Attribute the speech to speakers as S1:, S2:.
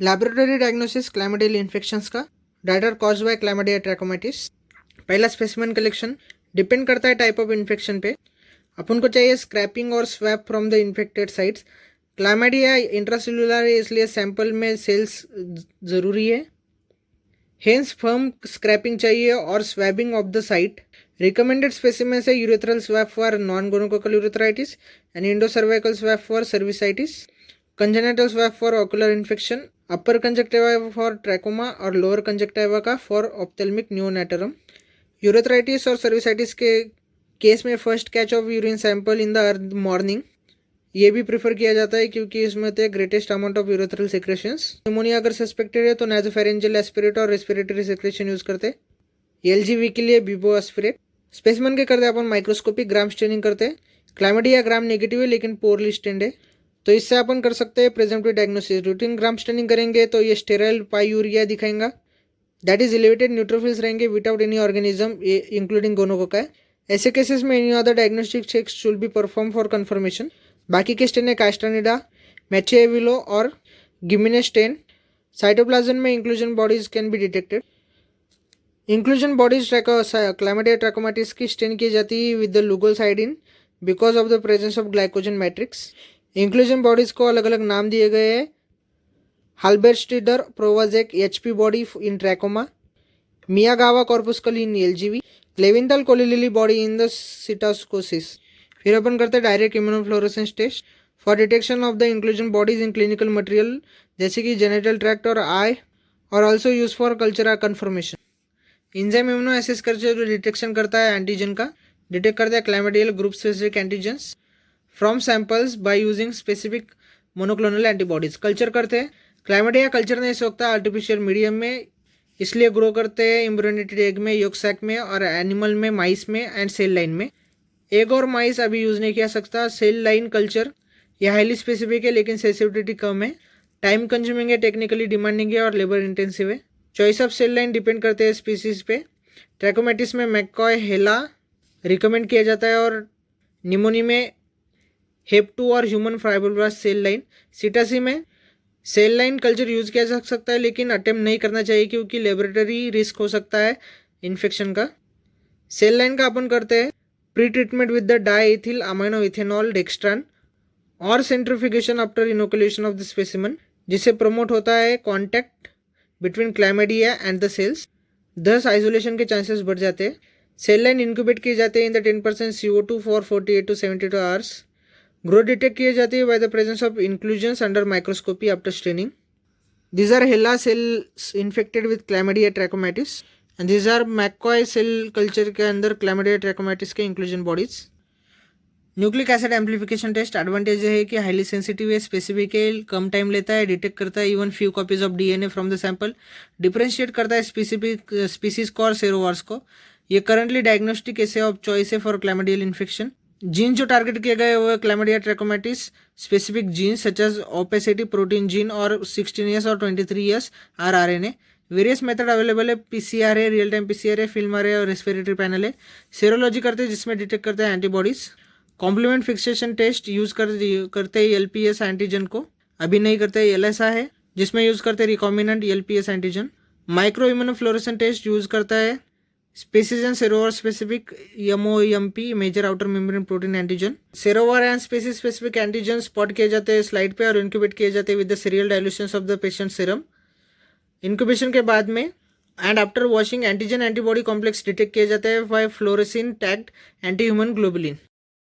S1: Laboratory diagnosis chlamydial infections का, that are caused by chlamydia trachomatis. पहला specimen collection depend करता है type of infection पे। अपन को चाहिए स्क्रैपिंग और swap from the infected sites. Chlamydia intracellular है, इसलिए सैंपल में सेल्स ज़रूरी है। हेंस फर्म स्क्रैपिंग चाहिए और swabbing of the site. Recommended specimens है urethral swab for non gonococcal urethritis and endocervical swab for cervicitis, congenital swab for ocular infection, upper conjunctiva for trachoma और lower conjunctiva का for ophthalmic neonatorum. Urethritis और cervicitis के case में first catch of urine sample in the early morning ये भी prefer किया जाता है क्योंकि इसमें होते हैं greatest amount of urethral secretions. Pneumonia अगर सस्पेक्टेड है तो नाजोफेरेंजियल एस्पिरेट और रेस्पिरेटरी सेक्रेशन यूज करते हैं। एलजीवी के लिए बिबो एस्पिरेट। स्पेसिमेन के करते हैं अपन माइक्रोस्कोपिक ग्राम स्टेनिंग करते हैं। क्लैमिडिया ग्राम नेगेटिव है लेकिन पोरली स्टेंड है, तो इससे अपन कर सकते हैं presumptive diagnosis. Routine gram staining करेंगे तो ये स्टेराइल पायूरिया दिखाएंगा, दैट इज एलिवेटेड न्यूट्रोफिल्स रहेंगे without any organism including gonococci. ऐसे केसेस में any other diagnostic checks should be performed for confirmation. बाकी के स्टेन है कास्टानिडा, मैचेविलो और गिमिने स्टेन। साइटोप्लाज्म में inclusion bodies can be detected. Inclusion bodies Chlamydia trachomatis की स्टेन की जाती है with the Lugol's iodine because of the presence of glycogen matrix. Inclusion bodies को अलग अलग नाम दिए गए हैं। Halberstaedter Prowazek HP body in trachoma, Miyagawa corpuscle in LGV, Levinthal Cole Lillie body in the psittacosis. फिर अपन करते हैं direct immunofluorescence test for detection of the inclusion bodies in clinical material जैसे कि जेनिटल ट्रैक्ट और आई, और also use for cultural confirmation. Enzyme immuno assays करके जो डिटेक्शन करता है एंटीजन का, डिटेक्ट करता है chlamydial group specific antigens from samples by using specific monoclonal antibodies. Culture करते हैं क्लैमिडिया, कल्चर नहीं सकता आर्टिफिशियल मीडियम में, इसलिए ग्रो करते हैं इम्ब्रियोनेटेड एग में, योग सैक में और एनिमल में, माइस में एंड सेल लाइन में। एग और माइस अभी यूज़ नहीं किया सकता। सेल लाइन कल्चर ये हाईली स्पेसिफिक है लेकिन सेंसिटिविटी कम है, टाइम कंज्यूमिंग है, टेक्निकली डिमांडिंग है और लेबर इंटेंसिव है। Choice of cell line depend करते हैं स्पीसीज पे। ट्रैकोमैटिस में मैककॉय हेला रिकमेंड किया जाता है और निमोनी में हेप2 और ह्यूमन फाइब्रोब्लास्ट सेल लाइन। सिटासी में सेल लाइन कल्चर यूज़ किया जा सकता है लेकिन अटेम्प्ट नहीं करना चाहिए क्योंकि लेबोरेटरी रिस्क हो सकता है इन्फेक्शन का। सेल लाइन का अपन करते हैं pre treatment with the diethyl amino ethanol dextran और centrifugation after inoculation of the specimen, जिससे प्रमोट होता है contact between Chlamydia and the cells, thus isolation के चांसेस बढ़ जाते हैं। सेल लाइन इंक्यूबेट किए जाते हैं in the 10% CO2 for 48 to 72 hours. Growth detect किए जाती है by the presence of inclusions under microscopy after staining. These are HeLa cells infected with chlamydia trachomatis and these are McCoy cell culture के अंदर chlamydia trachomatis के inclusion bodies. Nucleic acid amplification test advantage है कि highly sensitive है, specific है, कम time लेता है, detect करता है even few copies of DNA from the sample, differentiate करता है स्पेसिफिक स्पीसीज को और सेरोवार्स को। ये currently diagnostic assay of choice है फॉर क्लैमिडियल इन्फेक्शन। जीन जो टारगेट किए गए वो है chlamydia trachomatis specific gene such as opacity protein gene और 16 ईयर्स और 23 years RRNA। Various method available है, PCR है, रियल टाइम PCR है, फिल्मर है और रेस्पिरेटरी पैनल है। सेरोलॉजी करते हैं जिसमें डिटेक्ट करते हैं antibodies. Complement fixation test use करते हैं LPS एंटीजन को, अभी नहीं करते LSA है जिसमें यूज करते हैं recombinant LPS antigen. Micro immunofluorescence test use करता है species and serovar specific MOEMP major outer membrane protein antigen. Serovar and species specific antigen spot किए जाते हैं स्लाइड पे और इंक्यूबेट किए जाते हैं with the serial dilution of the patient serum. Incubation के बाद में and after washing antigen antibody complex detect किए जाते हैं by fluorescein tagged anti human globulin.